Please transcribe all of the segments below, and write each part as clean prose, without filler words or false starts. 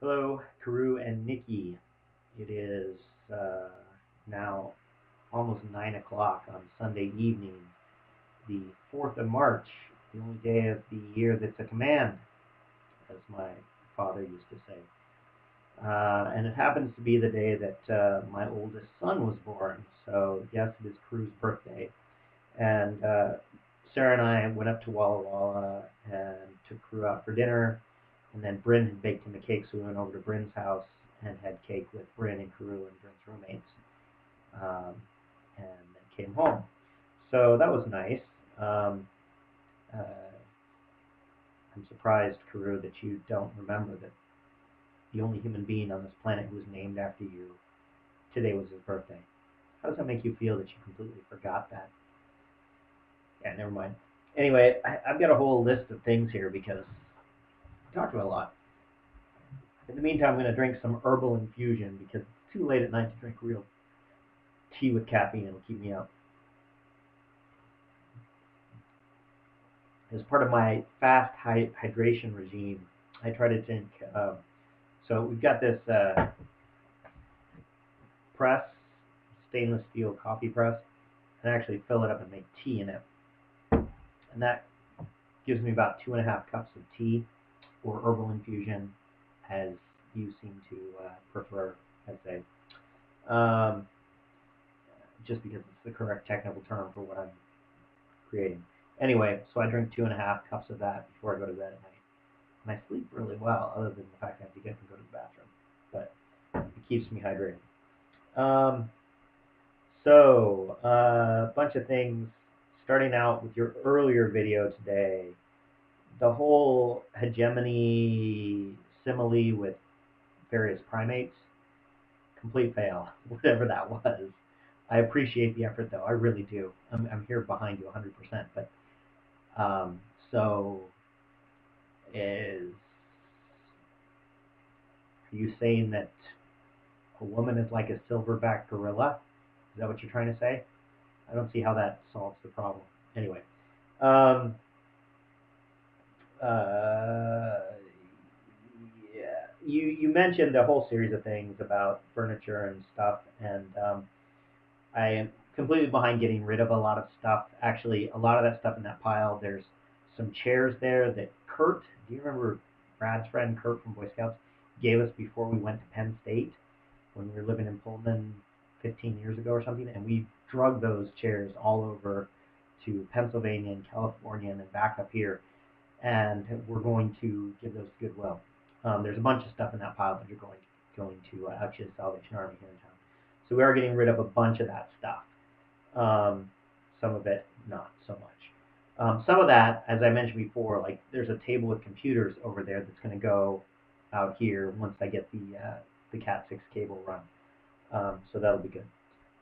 Hello, Karu and Nikki. It is now almost 9 o'clock on Sunday evening, the 4th of March, the only day of the year that's a command, as my father used to say. And it happens to be the day that my oldest son was born. So, yes, it is Karu's birthday. And Sarah and I went up to Walla Walla and took Karu out for dinner. And then Bryn had baked him a cake, so we went over to Bryn's house and had cake with Bryn and Karu and Bryn's roommates. Um, and then came home. So that was nice. Um, uh, I'm surprised, Karu, that you don't remember that the only human being on this planet who was named after you today was his birthday. How does that make you feel that you completely forgot that? Yeah, never mind. Anyway, I've got a whole list of things here because I talked about a lot. In the meantime, I'm going to drink some herbal infusion because it's too late at night to drink real tea with caffeine. It'll keep me up. As part of my fast hydration regime, I try to drink. So we've got this press, stainless steel coffee press, and I actually fill it up and make tea in it. And that gives me about 2.5 cups of tea or herbal infusion, as you seem to prefer, I'd say. Um, just because it's the correct technical term for what I'm creating. Anyway, so I drink 2.5 cups of that before I go to bed at night. And I sleep really well, other than the fact I have to get up and go to the bathroom. But it keeps me hydrated. Um, so, a bunch of things. Starting out with your earlier video today, the whole hegemony simile with various primates, complete fail, whatever that was. I appreciate the effort, though. I really do. I'm here behind you 100%. But um, so, is are you saying that a woman is like a silverback gorilla? Is that what you're trying to say? I don't see how that solves the problem. Anyway, um, uh, yeah, you mentioned a whole series of things about furniture and stuff, and I am completely behind getting rid of a lot of stuff. Actually, a lot of that stuff in that pile. There's some chairs there that Kurt, do you remember Brad's friend Kurt from Boy Scouts, gave us before we went to Penn State when we were living in Pullman 15 years ago or something, and we drug those chairs all over to Pennsylvania and California and then back up here, and we're going to give those to Goodwill. There's a bunch of stuff in that pile that you're going to actually the Salvation Army here in town. So we are getting rid of a bunch of that stuff. Some of it not so much. Some of that, as I mentioned before, like there's a table with computers over there that's going to go out here once I get the Cat 6 cable run. So that'll be good.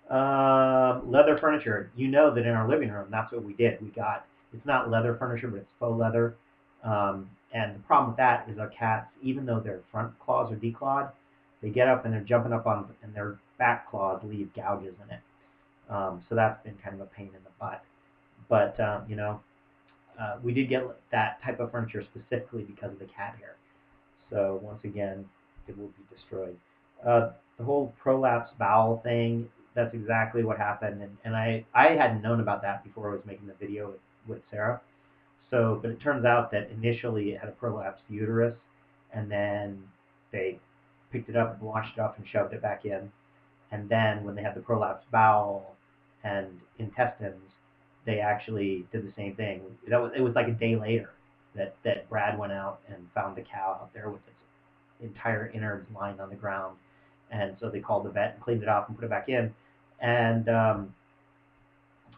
Leather furniture. You know that in our living room, that's what we did. We got, it's not leather furniture, but it's faux leather. And the problem with that is our cats, even though their front claws are declawed, they get up and they're jumping up on, and their back claws leave gouges in it. So that's been kind of a pain in the butt. But, we did get that type of furniture specifically because of the cat hair. So once again, it will be destroyed. The whole prolapse bowel thing, that's exactly what happened. And I hadn't known about that before I was making the video with Sarah. So, but it turns out that initially it had a prolapsed uterus, and then they picked it up and washed it off and shoved it back in. And then when they had the prolapsed bowel and intestines, they actually did the same thing. It was like a day later that Brad went out and found the cow out there with its entire innards lying on the ground. And so they called the vet and cleaned it off and put it back in. And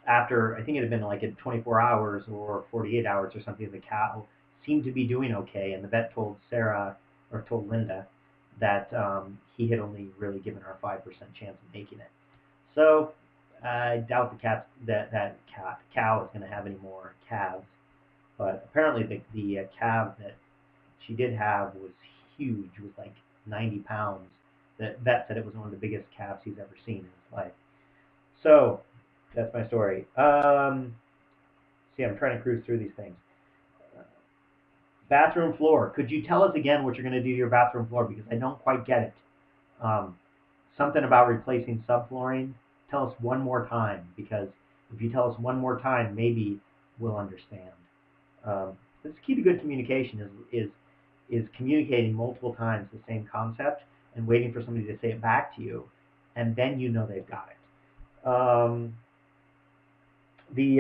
after, I think it had been like in 24 hours or 48 hours or something, the cow seemed to be doing okay. And the vet told Sarah, or told Linda, that he had only really given her a 5% chance of making it. So I doubt that cow is going to have any more calves. But apparently the calf that she did have was huge, was like 90 pounds. The vet said it was one of the biggest calves he's ever seen in his life. So that's my story. See, I'm trying to cruise through these things. Bathroom floor. Could you tell us again what you're going to do to your bathroom floor? Because I don't quite get it. Um, Something about replacing subflooring. Tell us one more time, because if you tell us one more time, maybe we'll understand. The key to good communication is communicating multiple times the same concept and waiting for somebody to say it back to you, and then you know they've got it. The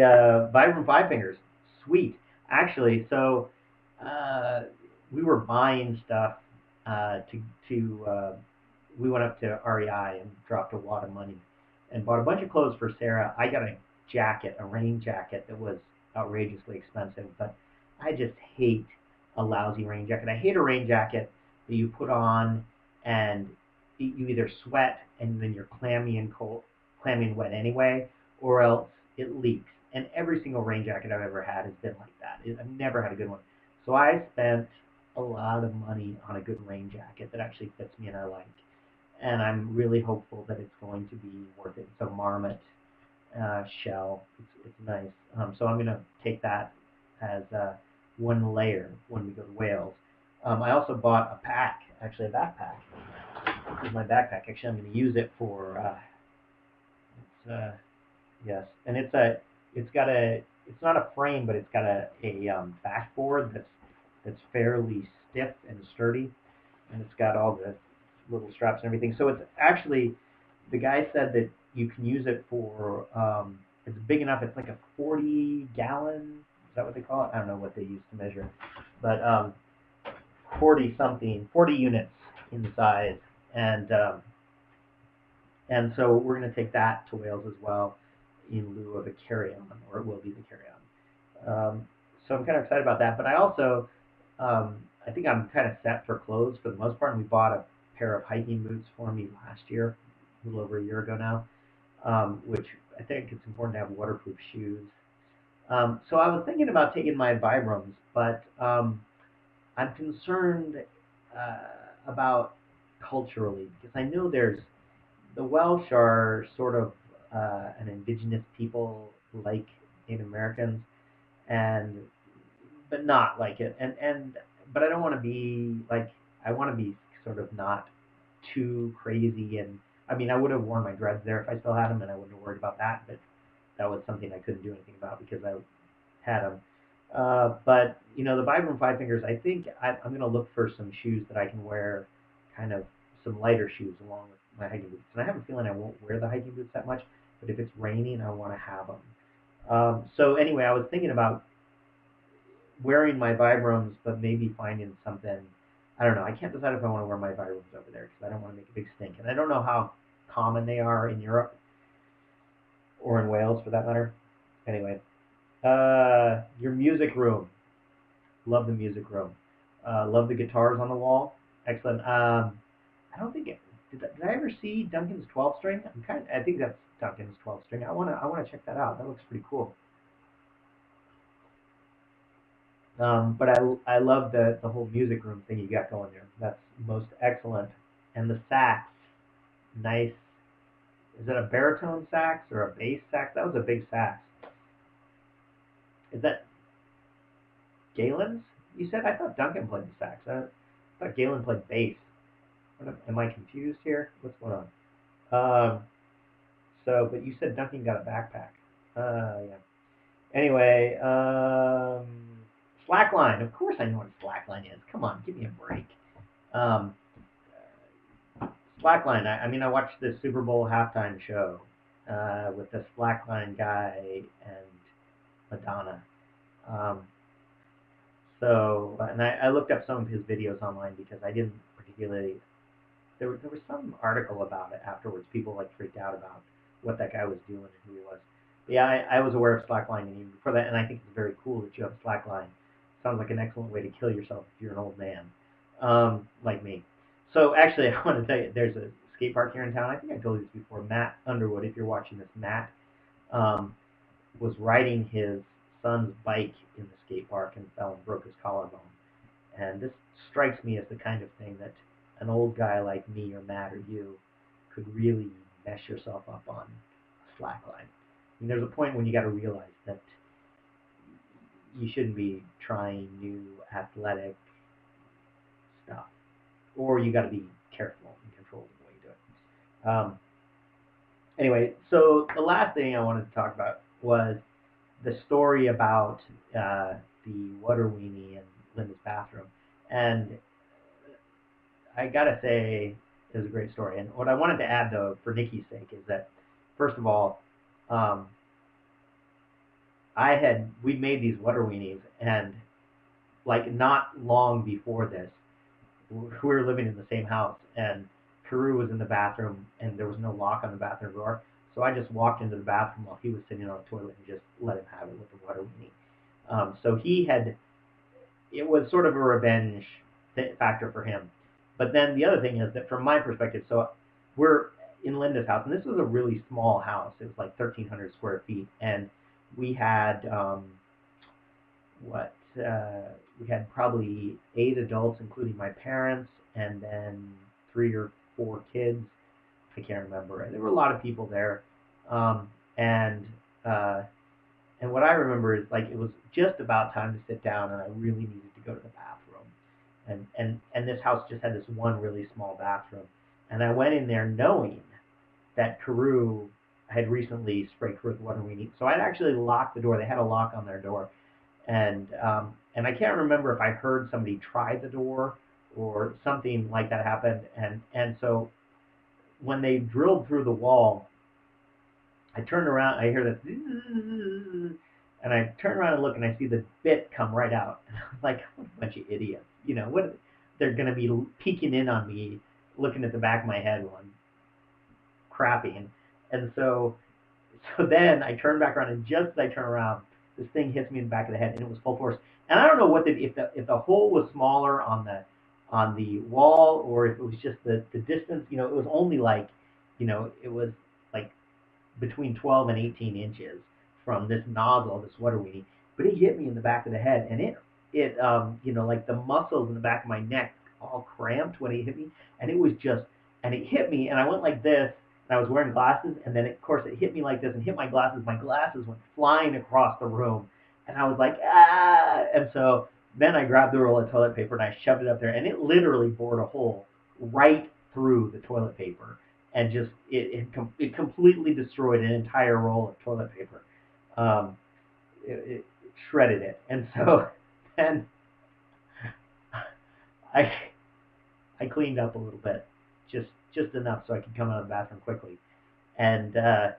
Vibram Five Fingers, sweet. Actually, so uh, we were buying stuff to we went up to REI and dropped a wad of money and bought a bunch of clothes for Sarah. I got a jacket, a rain jacket that was outrageously expensive, but I just hate a lousy rain jacket. I hate a rain jacket that you put on and you either sweat and then you're clammy and cold, clammy and wet anyway, or else it leaks. And every single rain jacket I've ever had has been like that. I've never had a good one. So I spent a lot of money on a good rain jacket that actually fits me and I like. And I'm really hopeful that it's going to be worth it. It's a Marmot shell. It's nice. So I'm going to take that as one layer when we go to Wales. I also bought a pack, actually a backpack. This is my backpack. Actually, I'm going to use it for it's, yes, and it's got a, it's not a frame, but it's got a backboard that's fairly stiff and sturdy, and it's got all the little straps and everything. So it's actually, the guy said that you can use it for, it's big enough. It's like a 40-gallon. Is that what they call it? I don't know what they use to measure, but 40 something, 40 units in size, and so we're going to take that to Wales as well in lieu of a carry-on, or it will be the carry-on. So I'm kind of excited about that. But I also, I think I'm kind of set for clothes for the most part. And we bought a pair of hiking boots for me last year, a little over a year ago now, which I think it's important to have waterproof shoes. So I was thinking about taking my Vibrams, but I'm concerned uh, about culturally, because I know there's the Welsh are sort of an indigenous people like Native Americans, and but not like it. And but I don't want to be like, I want to be sort of not too crazy. And I mean, I would have worn my dreads there if I still had them, and I wouldn't have worried about that. But that was something I couldn't do anything about because I had them. But the Vibram Five Fingers, I think I'm going to look for some shoes that I can wear, kind of some lighter shoes along with my hiking boots. And I have a feeling I won't wear the hiking boots that much, but if it's raining, I want to have them. So anyway, I was thinking about wearing my Vibrams, but maybe finding something. I don't know. I can't decide if I want to wear my Vibrams over there because I don't want to make a big stink, and I don't know how common they are in Europe or in Wales for that matter. Anyway, your music room. Love the music room. Love the guitars on the wall. Excellent. I don't think it. Did I ever see Duncan's 12 string? I think that's Duncan's 12 string. I wanna check that out. That looks pretty cool. But I love the whole music room thing you got going there. That's most excellent. And the sax, nice. Is it a baritone sax or a bass sax? That was a big sax. Is that Galen's? You said, I thought Duncan played the sax. I thought Galen played bass. Am I confused here? What's going on? But you said Duncan got a backpack. Yeah. Anyway, Slackline. Of course I know what Slackline is. Come on, give me a break. Um, Slackline. I mean, I watched the Super Bowl halftime show with the Slackline guy and Madonna. Um, and I looked up some of his videos online because I didn't particularly. There was some article about it afterwards. People like freaked out about what that guy was doing and who he was. But yeah, I was aware of Slackline and even before that, and I think it's very cool that you have Slackline. Sounds like an excellent way to kill yourself if you're an old man, like me. So actually, I want to tell you, there's a skate park here in town. I think I told you this before. Matt Underwood, if you're watching this, Matt um, was riding his son's bike in the skate park and fell and broke his collarbone. And this strikes me as the kind of thing that an old guy like me or Matt or you could really mess yourself up on a slack line. And there's a point when you got to realize that you shouldn't be trying new athletic stuff, or you got to be careful and controlled in the way you do it. Anyway, so the last thing I wanted to talk about was the story about the water weenie in Linda's bathroom, and I gotta say it was a great story. And what I wanted to add though, for Nikki's sake, is that first of all, um, we'd made these water weenies, and like not long before this, we were living in the same house, and Carew was in the bathroom, and there was no lock on the bathroom door. So I just walked into the bathroom while he was sitting on the toilet and just let him have it with the water weenie. So it was sort of a revenge factor for him. But then the other thing is that from my perspective, so we're in Linda's house, and this was a really small house. It was like 1,300 square feet, and we had what we had probably 8 adults, including my parents, and then 3 or 4 kids. I can't remember. There were a lot of people there, um, and uh, and what I remember is like it was just about time to sit down, and I really needed to go to the bathroom, and this house just had this one really small bathroom, and I went in there knowing that Carew had recently sprayed Carew with water weenie, so I'd actually locked the door. They had a lock on their door, and I can't remember if I heard somebody try the door or something like that happened, and so when they drilled through the wall, I turned around, I hear this, and I turn around and look, and I see the bit come right out. And I was like, what a bunch of idiots. What they're going to be peeking in on me, looking at the back of my head while I'm crapping. And so then I turn back around, and just as I turn around, this thing hits me in the back of the head, and it was full force. And I don't know if the hole was smaller on the wall, or if it was just the distance. It was only like, it was like between 12 and 18 inches from this nozzle, this water weenie. But it hit me in the back of the head, and like the muscles in the back of my neck all cramped when it hit me, and it hit me, and I went like this, and I was wearing glasses, and then of course it hit me like this and hit my glasses. My glasses went flying across the room, and I was like, ah! And so then I grabbed the roll of toilet paper and I shoved it up there, and it literally bored a hole right through the toilet paper, and just it completely destroyed an entire roll of toilet paper. Um, it shredded it, and so then I I cleaned up a little bit, just enough so I could come out of the bathroom quickly, and I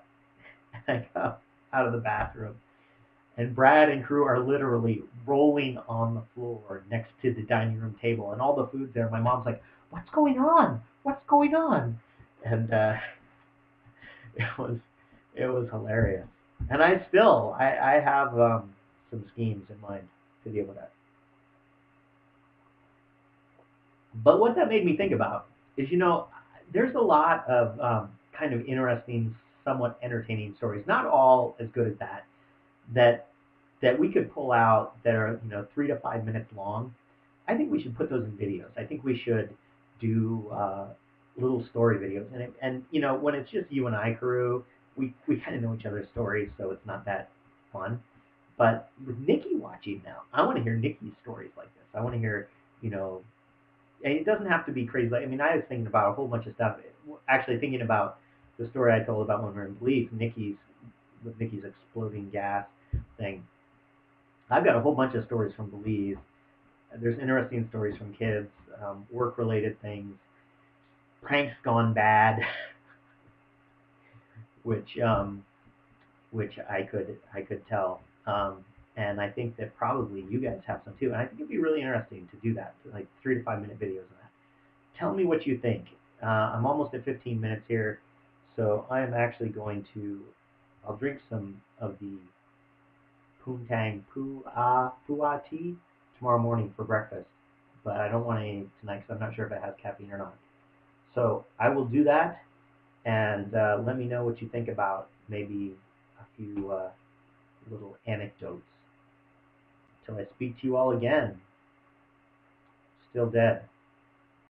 got out of the bathroom, and Brad and Crew are literally rolling on the floor next to the dining room table, and all the food's there. My mom's like, "What's going on? What's going on?" And it was it was hilarious. And I have some schemes in mind to deal with that. But what that made me think about is, there's a lot of kind of interesting, somewhat entertaining stories. Not all as good as that that we could pull out that are 3 to 5 minutes long. I think we should put those in videos. I think we should do little story videos. And when it's just you and I, Carew, we kind of know each other's stories, so it's not that fun. But with Nikki watching now, I want to hear Nikki's stories like this. I want to hear, and it doesn't have to be crazy. I mean, I was thinking about a whole bunch of stuff. Actually, thinking about the story I told about when we were in Belize, Nikki's exploding gas thing. I've got a whole bunch of stories from Belize. There's interesting stories from kids, work-related things, pranks gone bad, which I could tell. And I think that probably you guys have some too. And I think it'd be really interesting to do that, like 3 to 5 minute videos of that. Tell me what you think. I'm almost at 15 minutes here, so I am actually going to. I'll drink some of the Poontang Pua tea tomorrow morning for breakfast, but I don't want any tonight because I'm not sure if it has caffeine or not. So I will do that, and let me know what you think about maybe a few little anecdotes. Till I speak to you all again. Still dead.